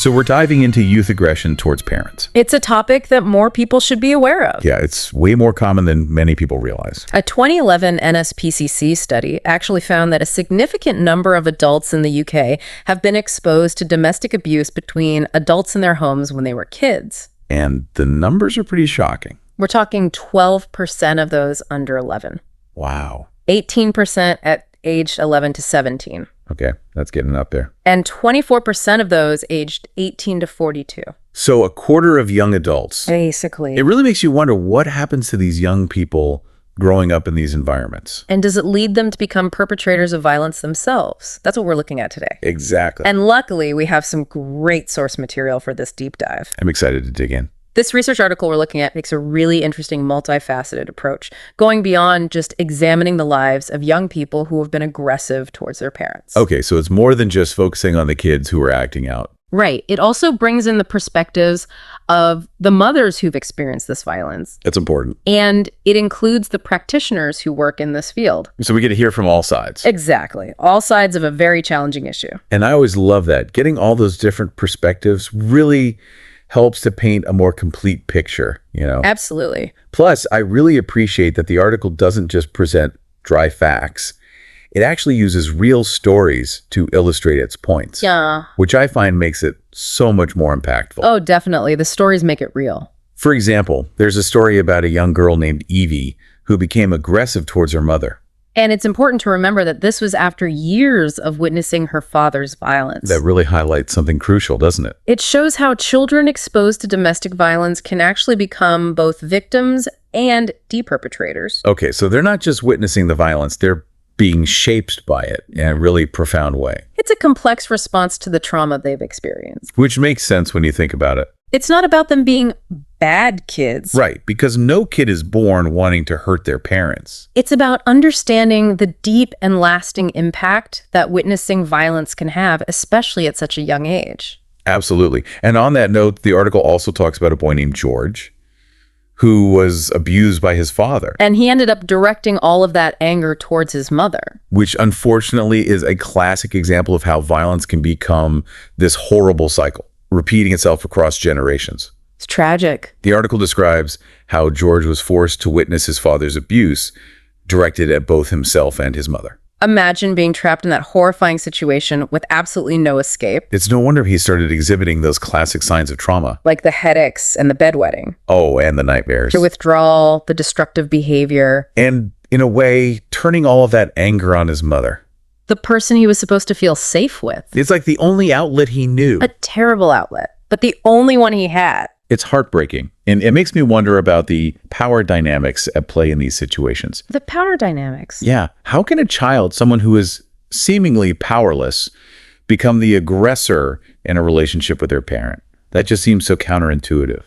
So we're diving into youth aggression towards parents. It's a topic that more people should be aware of. Yeah, it's way more common than many people realize. A 2011 NSPCC study actually found that a significant number of adults in the UK have been exposed to domestic abuse between adults in their homes when they were kids. And the numbers are pretty shocking. We're talking 12% of those under 11. Wow. 18% at age 11 to 17. Okay, that's getting up there. And 24% of those aged 18 to 42. So a quarter of young adults. Basically. It really makes you wonder what happens to these young people growing up in these environments. And does it lead them to become perpetrators of violence themselves? That's what we're looking at today. Exactly. And luckily, we have some great source material for this deep dive. I'm excited to dig in. This research article we're looking at takes a really interesting multifaceted approach, going beyond just examining the lives of young people who have been aggressive towards their parents. Okay, so it's more than just focusing on the kids who are acting out. Right. It also brings in the perspectives of the mothers who've experienced this violence. That's important. And it includes the practitioners who work in this field. So we get to hear from all sides. Exactly. All sides of a very challenging issue. And I always love that. Getting all those different perspectives really helps to paint a more complete picture, you know? Absolutely. Plus, I really appreciate that the article doesn't just present dry facts. It actually uses real stories to illustrate its points. Yeah. Which I find makes it so much more impactful. Oh, definitely. The stories make it real. For example, there's a story about a young girl named Evie who became aggressive towards her mother. And it's important to remember that this was after years of witnessing her father's violence. That really highlights something crucial, doesn't it? It shows how children exposed to domestic violence can actually become both victims and perpetrators. Okay, so they're not just witnessing the violence, they're being shaped by it in a really profound way. It's a complex response to the trauma they've experienced. Which makes sense when you think about it. It's not about them being bad kids. Right, because no kid is born wanting to hurt their parents. It's about understanding the deep and lasting impact that witnessing violence can have, especially at such a young age. Absolutely. And on that note, the article also talks about a boy named George who was abused by his father. And he ended up directing all of that anger towards his mother. Which unfortunately is a classic example of how violence can become this horrible cycle, repeating itself across generations. It's tragic. The article describes how George was forced to witness his father's abuse directed at both himself and his mother. Imagine being trapped in that horrifying situation with absolutely no escape. It's no wonder he started exhibiting those classic signs of trauma. Like the headaches and the bedwetting. Oh, and the nightmares. The withdrawal, the destructive behavior. And in a way, turning all of that anger on his mother. The person he was supposed to feel safe with. It's like the only outlet he knew. A terrible outlet, but the only one he had. It's heartbreaking. And it makes me wonder about the power dynamics at play in these situations. The power dynamics. Yeah. How can a child, someone who is seemingly powerless, become the aggressor in a relationship with their parent? That just seems so counterintuitive.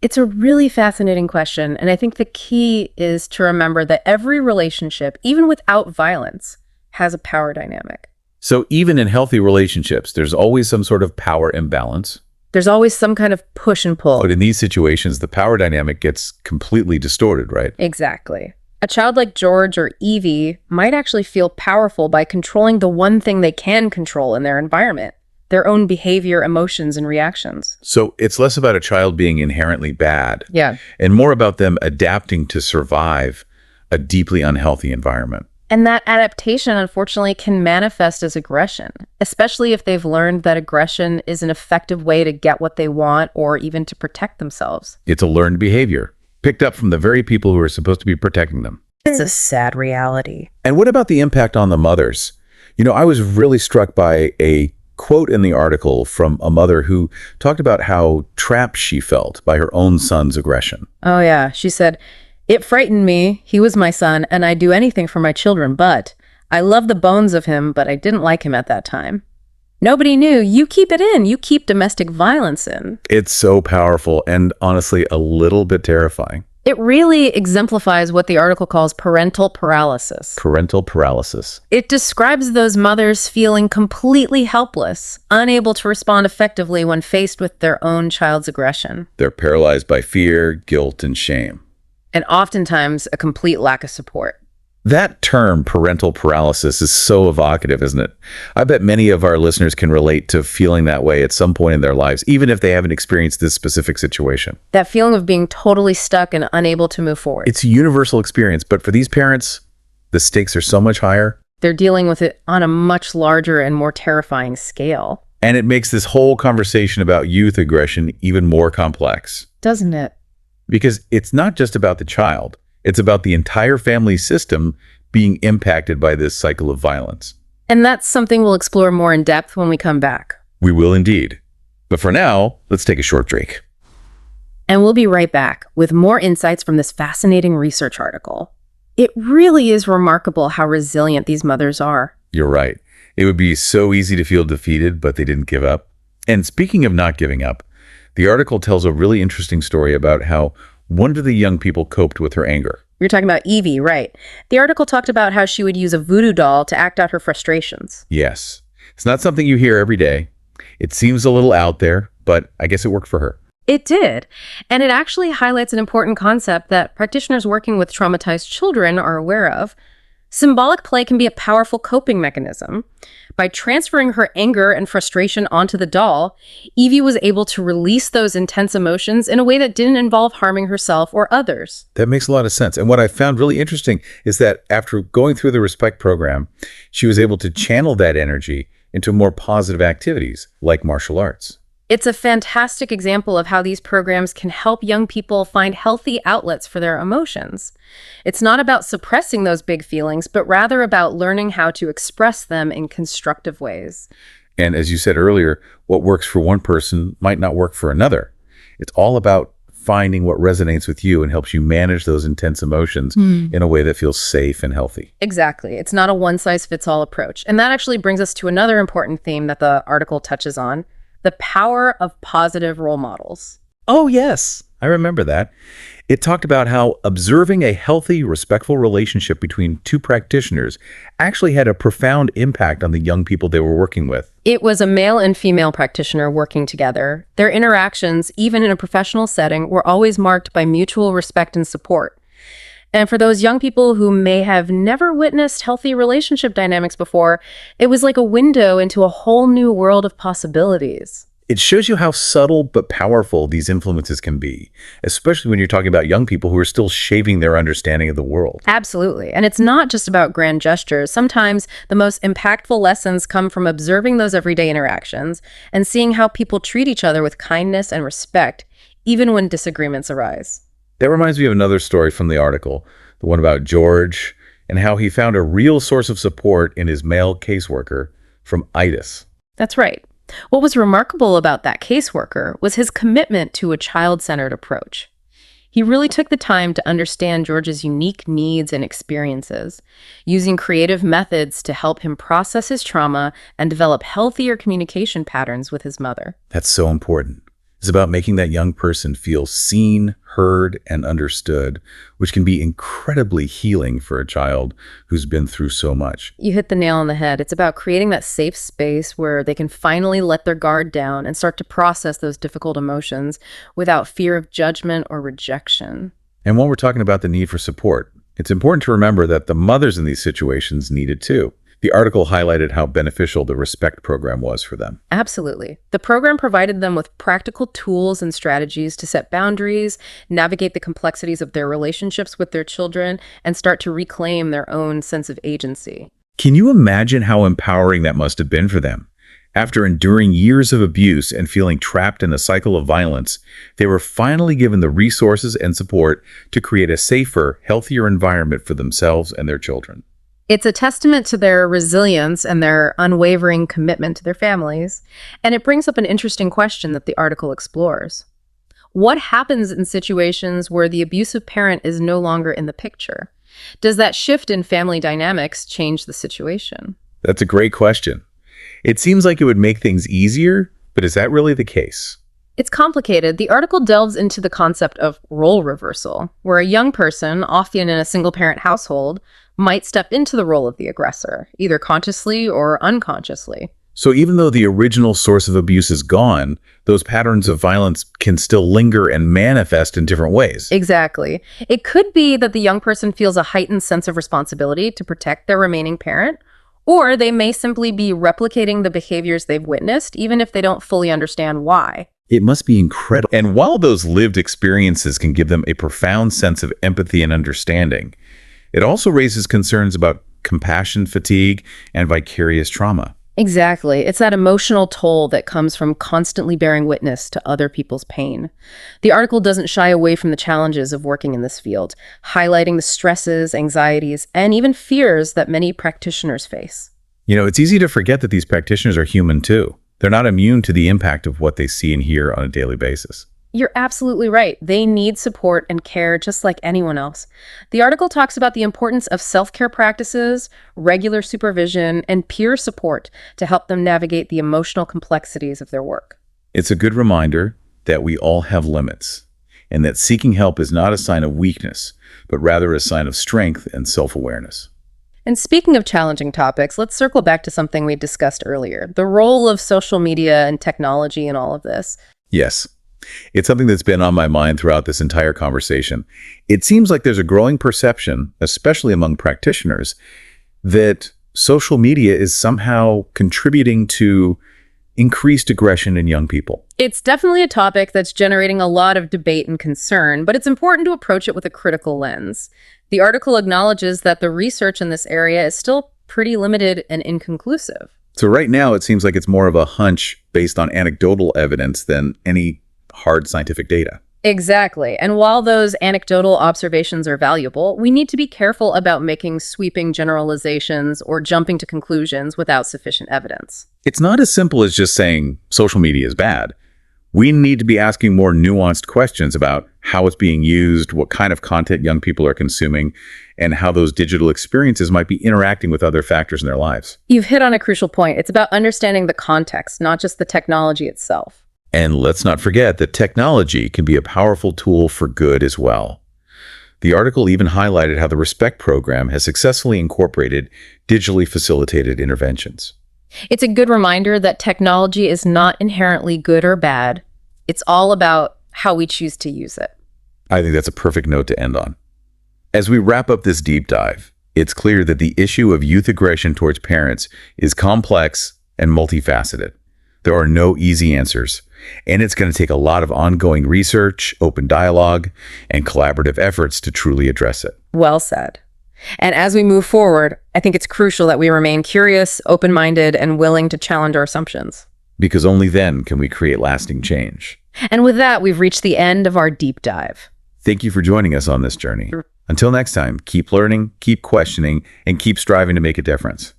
It's a really fascinating question. And I think the key is to remember that every relationship, even without violence, has a power dynamic. So even in healthy relationships, there's always some sort of power imbalance. There's always some kind of push and pull. But in these situations, the power dynamic gets completely distorted, right? Exactly. A child like George or Evie might actually feel powerful by controlling the one thing they can control in their environment, their own behavior, emotions, and reactions. So it's less about a child being inherently bad. Yeah. And more about them adapting to survive a deeply unhealthy environment. And that adaptation, unfortunately, can manifest as aggression, especially if they've learned that aggression is an effective way to get what they want or even to protect themselves. It's a learned behavior, picked up from the very people who are supposed to be protecting them. It's a sad reality. And what about the impact on the mothers? You know, I was really struck by a quote in the article from a mother who talked about how trapped she felt by her own son's aggression. Oh, yeah. She said, "It frightened me. He was my son, and I'd do anything for my children, but I love the bones of him, but I didn't like him at that time. Nobody knew. You keep it in. You keep domestic violence in." It's so powerful and honestly a little bit terrifying. It really exemplifies what the article calls parental paralysis. Parental paralysis. It describes those mothers feeling completely helpless, unable to respond effectively when faced with their own child's aggression. They're paralyzed by fear, guilt, and shame. And oftentimes a complete lack of support. That term, parental paralysis, is so evocative, isn't it? I bet many of our listeners can relate to feeling that way at some point in their lives, even if they haven't experienced this specific situation. That feeling of being totally stuck and unable to move forward. It's a universal experience, but for these parents, the stakes are so much higher. They're dealing with it on a much larger and more terrifying scale. And it makes this whole conversation about youth aggression even more complex. Doesn't it? Because it's not just about the child. It's about the entire family system being impacted by this cycle of violence. And that's something we'll explore more in depth when we come back. We will indeed. But for now, let's take a short break. And we'll be right back with more insights from this fascinating research article. It really is remarkable how resilient these mothers are. You're right. It would be so easy to feel defeated, but they didn't give up. And speaking of not giving up, the article tells a really interesting story about how one of the young people coped with her anger. You're talking about Evie, right? The article talked about how she would use a voodoo doll to act out her frustrations. Yes. It's not something you hear every day. It seems a little out there, but I guess it worked for her. It did. And it actually highlights an important concept that practitioners working with traumatized children are aware of. Symbolic play can be a powerful coping mechanism. By transferring her anger and frustration onto the doll, Evie was able to release those intense emotions in a way that didn't involve harming herself or others. That makes a lot of sense. And what I found really interesting is that after going through the Respect program, she was able to channel that energy into more positive activities like martial arts. It's a fantastic example of how these programs can help young people find healthy outlets for their emotions. It's not about suppressing those big feelings, but rather about learning how to express them in constructive ways. And as you said earlier, what works for one person might not work for another. It's all about finding what resonates with you and helps you manage those intense emotions in a way that feels safe and healthy. Exactly. It's not a one-size-fits-all approach. And that actually brings us to another important theme that the article touches on: the power of positive role models. Oh, yes. I remember that. It talked about how observing a healthy, respectful relationship between two practitioners actually had a profound impact on the young people they were working with. It was a male and female practitioner working together. Their interactions, even in a professional setting, were always marked by mutual respect and support. And for those young people who may have never witnessed healthy relationship dynamics before, it was like a window into a whole new world of possibilities. It shows you how subtle but powerful these influences can be, especially when you're talking about young people who are still shaping their understanding of the world. Absolutely. And it's not just about grand gestures. Sometimes the most impactful lessons come from observing those everyday interactions and seeing how people treat each other with kindness and respect, even when disagreements arise. That reminds me of another story from the article, the one about George and how he found a real source of support in his male caseworker from ITIS. That's right. What was remarkable about that caseworker was his commitment to a child-centered approach. He really took the time to understand George's unique needs and experiences, using creative methods to help him process his trauma and develop healthier communication patterns with his mother. That's so important. It's about making that young person feel seen, heard, and understood, which can be incredibly healing for a child who's been through so much. You hit the nail on the head. It's about creating that safe space where they can finally let their guard down and start to process those difficult emotions without fear of judgment or rejection. And when we're talking about the need for support, it's important to remember that the mothers in these situations need it too. The article highlighted how beneficial the Respect program was for them. Absolutely. The program provided them with practical tools and strategies to set boundaries, navigate the complexities of their relationships with their children, and start to reclaim their own sense of agency. Can you imagine how empowering that must have been for them? After enduring years of abuse and feeling trapped in a cycle of violence, they were finally given the resources and support to create a safer, healthier environment for themselves and their children. It's a testament to their resilience and their unwavering commitment to their families, and it brings up an interesting question that the article explores. What happens in situations where the abusive parent is no longer in the picture? Does that shift in family dynamics change the situation? That's a great question. It seems like it would make things easier, but is that really the case? It's complicated. The article delves into the concept of role reversal, where a young person, often in a single-parent household, might step into the role of the aggressor, either consciously or unconsciously. So even though the original source of abuse is gone, those patterns of violence can still linger and manifest in different ways. Exactly. It could be that the young person feels a heightened sense of responsibility to protect their remaining parent, or they may simply be replicating the behaviors they've witnessed, even if they don't fully understand why. It must be incredible. And while those lived experiences can give them a profound sense of empathy and understanding, it also raises concerns about compassion fatigue and vicarious trauma. Exactly. It's that emotional toll that comes from constantly bearing witness to other people's pain. The article doesn't shy away from the challenges of working in this field, highlighting the stresses, anxieties, and even fears that many practitioners face. It's easy to forget that these practitioners are human too. They're not immune to the impact of what they see and hear on a daily basis. You're absolutely right. They need support and care just like anyone else. The article talks about the importance of self-care practices, regular supervision, and peer support to help them navigate the emotional complexities of their work. It's a good reminder that we all have limits, and that seeking help is not a sign of weakness, but rather a sign of strength and self-awareness. And speaking of challenging topics, let's circle back to something we discussed earlier, the role of social media and technology in all of this. Yes. It's something that's been on my mind throughout this entire conversation. It seems like there's a growing perception, especially among practitioners, that social media is somehow contributing to increased aggression in young people. It's definitely a topic that's generating a lot of debate and concern, but it's important to approach it with a critical lens. The article acknowledges that the research in this area is still pretty limited and inconclusive. So right now, it seems like it's more of a hunch based on anecdotal evidence than any hard scientific data. Exactly. And while those anecdotal observations are valuable, we need to be careful about making sweeping generalizations or jumping to conclusions without sufficient evidence. It's not as simple as just saying social media is bad. We need to be asking more nuanced questions about how it's being used, what kind of content young people are consuming, and how those digital experiences might be interacting with other factors in their lives. You've hit on a crucial point. It's about understanding the context, not just the technology itself. And let's not forget that technology can be a powerful tool for good as well. The article even highlighted how the RESPECT program has successfully incorporated digitally facilitated interventions. It's a good reminder that technology is not inherently good or bad. It's all about how we choose to use it. I think that's a perfect note to end on. As we wrap up this deep dive, it's clear that the issue of youth aggression towards parents is complex and multifaceted. There are no easy answers, and it's going to take a lot of ongoing research, open dialogue, and collaborative efforts to truly address it. Well said. And as we move forward, I think it's crucial that we remain curious, open-minded, and willing to challenge our assumptions. Because only then can we create lasting change. And with that, we've reached the end of our deep dive. Thank you for joining us on this journey. Until next time, keep learning, keep questioning, and keep striving to make a difference.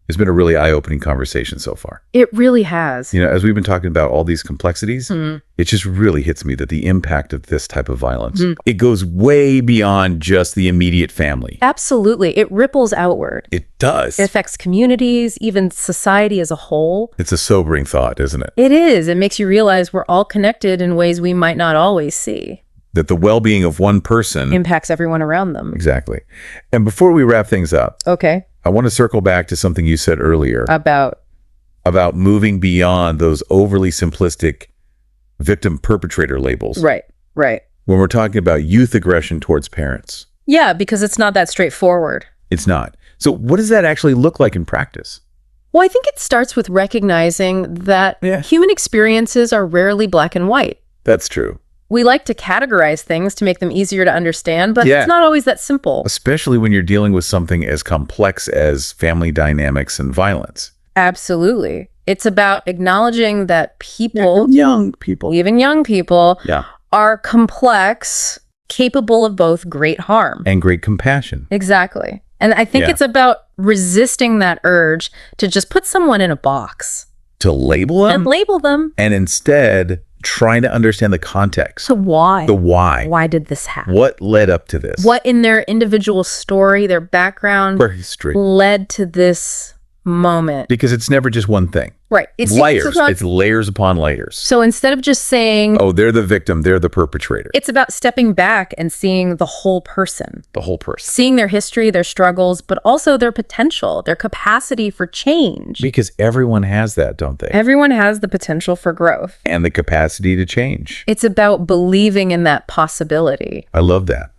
It's been a really eye-opening conversation so far. It really has. As we've been talking about all these complexities, it just really hits me that the impact of this type of violence, it goes way beyond just the immediate family. Absolutely. It ripples outward. It does. It affects communities, even society as a whole. It's a sobering thought, isn't it? It is. It makes you realize we're all connected in ways we might not always see. That the well-being of one person impacts everyone around them. Exactly. And before we wrap things up, okay, I want to circle back to something you said earlier about moving beyond those overly simplistic victim-perpetrator labels. Right. When we're talking about youth aggression towards parents. Yeah, because it's not that straightforward. It's not. So what does that actually look like in practice? Well, I think it starts with recognizing that human experiences are rarely black and white. That's true. We like to categorize things to make them easier to understand, but it's not always that simple. Especially when you're dealing with something as complex as family dynamics and violence. Absolutely. It's about acknowledging that people, young people, even young people, are complex, capable of both great harm and great compassion. Exactly. And I think it's about resisting that urge to just put someone in a box. To label them? And label them. And instead trying to understand the context. So why? The why. Why did this happen? What led up to this? What in their individual story, their background, their history led to this moment? Because it's never just one thing. Right. It's layers upon layers. So instead of just saying, Oh, they're the victim, they're the perpetrator. it's about stepping back and seeing the whole person. The whole person. Seeing their history, their struggles, but also their potential, their capacity for change. Because everyone has that, don't they? Everyone has the potential for growth. And the capacity to change. It's about believing in that possibility. I love that.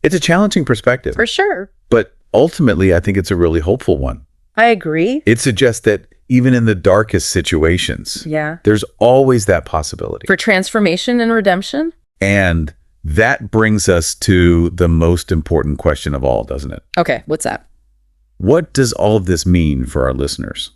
It's a challenging perspective. For sure. But ultimately, I think it's a really hopeful one. I agree. It suggests that even in the darkest situations, Yeah. there's always that possibility. For transformation and redemption? And that brings us to the most important question of all, doesn't it? Okay, what's that? What does all of this mean for our listeners?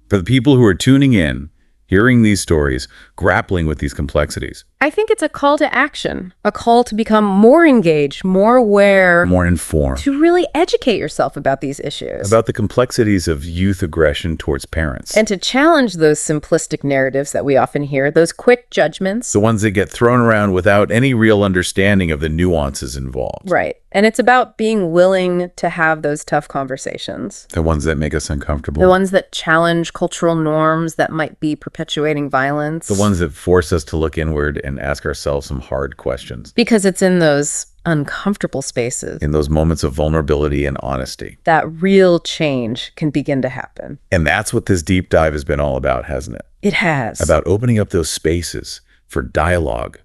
For the people who are tuning in, hearing these stories, grappling with these complexities. I think it's a call to action, a call to become more engaged, more aware, More informed. to really educate yourself about these issues. About the complexities of youth aggression towards parents. And to challenge those simplistic narratives that we often hear, those quick judgments. The ones that get thrown around without any real understanding of the nuances involved. Right. And it's about being willing to have those tough conversations. The ones that make us uncomfortable. The ones that challenge cultural norms that might be perpetuating violence. The ones that force us to look inward and ask ourselves some hard questions. Because it's in those uncomfortable spaces In those moments of vulnerability and honesty. that real change can begin to happen. And that's what this deep dive has been all about, hasn't it? It has. About opening up those spaces for dialogue,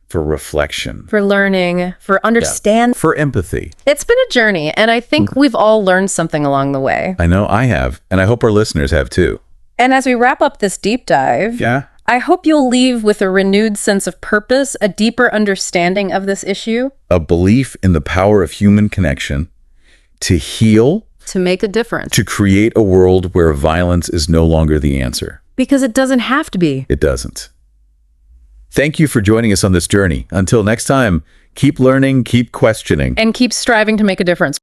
for reflection, For learning, for understand. for empathy. It's been a journey, and I think we've all learned something along the way. I know I have, and I hope our listeners have too. And as we wrap up this deep dive, Yeah. I hope you'll leave with a renewed sense of purpose, a deeper understanding of this issue. A belief in the power of human connection to heal, To make a difference. to create a world where violence is no longer the answer. Because it doesn't have to be. It doesn't. Thank you for joining us on this journey. Until next time, keep learning, keep questioning. And keep striving to make a difference.